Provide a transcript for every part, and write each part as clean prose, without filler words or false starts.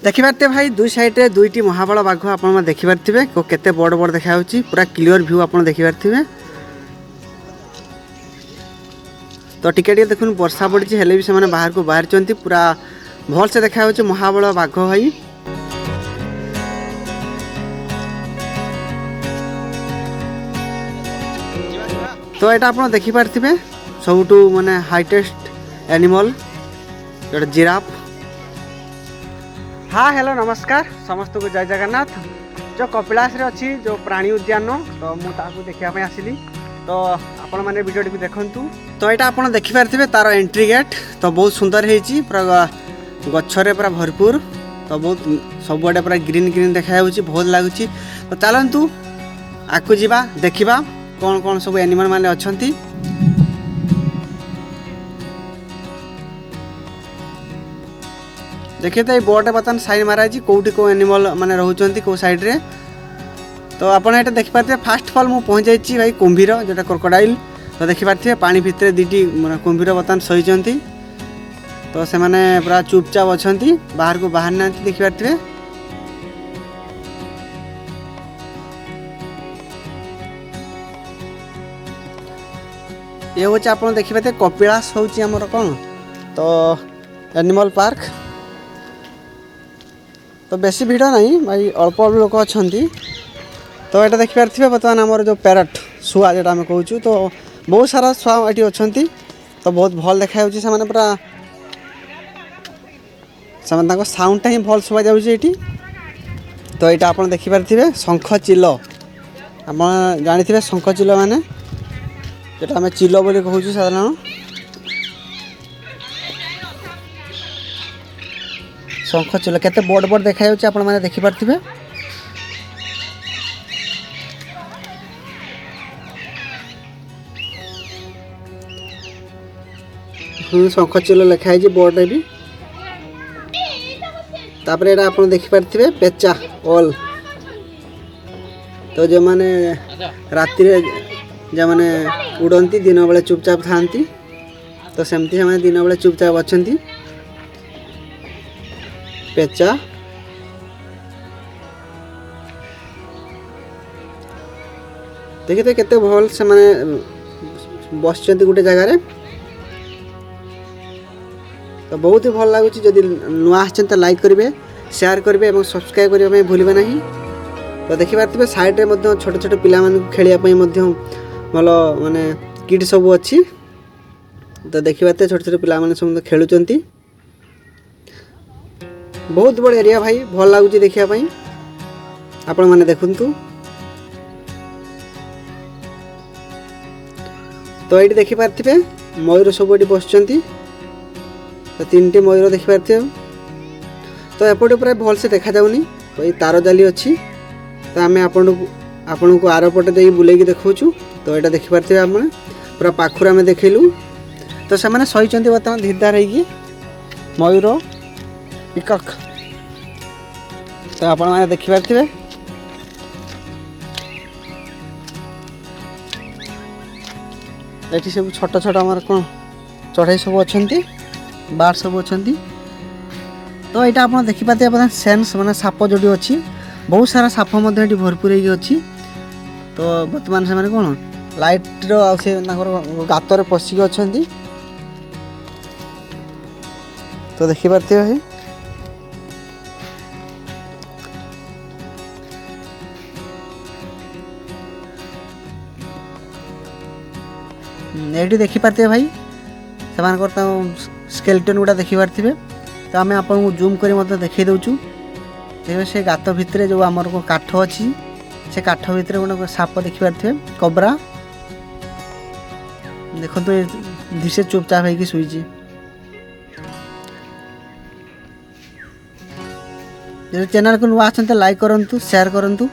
देखिपारे भाई दुई साइड दुईटी महाबल बाघ आप देखिपारे केते बड़ बड़ देखा पूरा क्लीयर व्यू आप देखिपारे। तो टिके देखुन वर्षा पड़ी हेले भी से बाहर को बाहर पूरा भल से देखा महाबल बाघ भाई। तो यहाँ आप देखिपारे सबुठ माने हाइटेस्ट एनिमल जो जिराफ। हाँ हेलो नमस्कार समस्त को जय जगन्नाथ। जो कपिलास रे अच्छी जो प्राणी उद्यान तो मुझे देखा आसली तो आपण मैंने वीडियो टी देखु। तो यहाँ आप देखिपारे तार एंट्री गेट तो बहुत सुंदर होती पूरा गच्छरे पूरा भरपूर तो बहुत सबुआडे पूरा ग्रीन ग्रीन देखा बहुत लगुच। तो चलतु आगू जा देखा कौन कौन सब एनिमल माने अच्छी। देखिए तो ये बोर्ड बर्तमान साइन माराई कौटी को एनिमल माने रोचंती को साइड रे। तो आप ये देखिपारे फास्ट फल मुझे पहुँच जाइए भाई कुंभीर जोटा क्रोकोडाइल। तो देखिपारे पानी भितर दीटी कुंभीर बर्तमान शोचंती तो से माने पूरा चुपचाप अच्छा बाहर को बाहर ना देखिपारे। ये हूँ आप देखिपारे कपिलास हूँ आमर कौन तो एनिमल पार्क। तो बेसी भिड़ नहीं भाई अल्प अल्प लोक अच्छा। तो यहाँ देखिपारे बर्तमान आमर जो पैरट शुआ जोटा आम कहूँ तो बहुत सारा शुआ ये अच्छा तो बहुत भल देखा से पूरा से साउंडटा ही भल शुआ जाऊँगी। तो यहाँ आप देखिपारे शंख चिल आप जानी शंख चिल माने जोटा आम चिल बोली कहूँ साधारण शंख चिल केते बड़ बड़ देखा आप देखिपारे। शंख चिल लिखाई बोर्ड भी। तापर एटा आप देखिपारे पेचा ऑल तो जो माने राति जो माने उड़ती दिन बेले चुपचाप था तो सेमती से दिन बेले चुपचाप अच्छा पेचा। देखिए तो केते भल से माने बस गोटे जगार तो बहुत ही भल लगुच। जदि नुआ तो लाइक करेंगे शेयर करेंगे और सब्सक्राइब करने भूलें नहीं। तो देखिपारे साइड में छोट छोट पिला खेलने भल माने किट सब अच्छी तो देखिपारे छोट छोट पिला सब खेलुंट बहुत बड़ एरिया भाई भल लगुच देखापी आपण मैंने देखु। तो ये देखिपारे मयूर सब ये बस तो तीन टी मयूर देखिपारे। तो एपटे पूरा भल से देखा जाऊनी तो ये तार जाली अच्छी तो आम आपण को आर पटे दे बुले देखु। तो यहाँ देखिपारे आप पूरा पाखुर आम देखलु तो से सही बर्तमान धीरधार हो मयूर पिकक। तो आपण मैंने देखिपारे ये सब छोट छोट आम कौन चढ़ाई सब अच्छा बार सब अच्छा। तो यहाँ आप देखिपारे सेन्स माने साप जोड़ी अच्छी बहुत सारा साप भरपूर अच्छी। तो बर्तमान से कौन लाइट गातर पशिक अच्छा। तो देखिपारे भाई ये देखिपारे भाई से स्केलेटन गुड़ा देखिपारे। तो आम आपको जूम कर देखी दूचु से गात भितर जो आमर को काठ अच्छी से काठ भितर गोटे साप देखिपारे कबरा देखो धीरे चुपचाप हो शुई। चैनल को नुआ आछन्ते लाइक करंतु शेयर करंतु।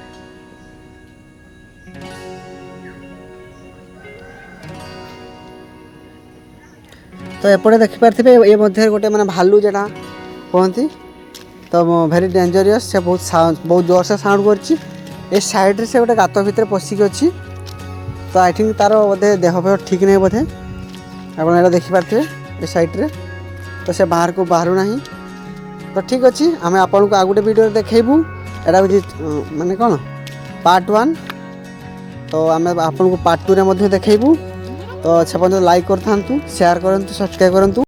तो एपटे देखिपारे ये मध्य गोटे माने भालू जेटा कहती तो भेरी डेंजरियस से बहुत जोर से साउंड करछि। ए साइड रे से गोटे गात भितर पशिक अच्छी तो आई थिंक तार बोधे देह फेह ठीक नहीं बोधे आप देखिपारे ए साइड रे तो से बाहर को बाहर ना। तो ठीक अच्छे आम आपको आ गोटे वीडियो देखू एटा हूँ माने कौन पार्ट 1 तो आम आपको पार्ट 2 रे देखू तो से लाइक कर था शेयर करूँ सब्सक्राइब करूँ।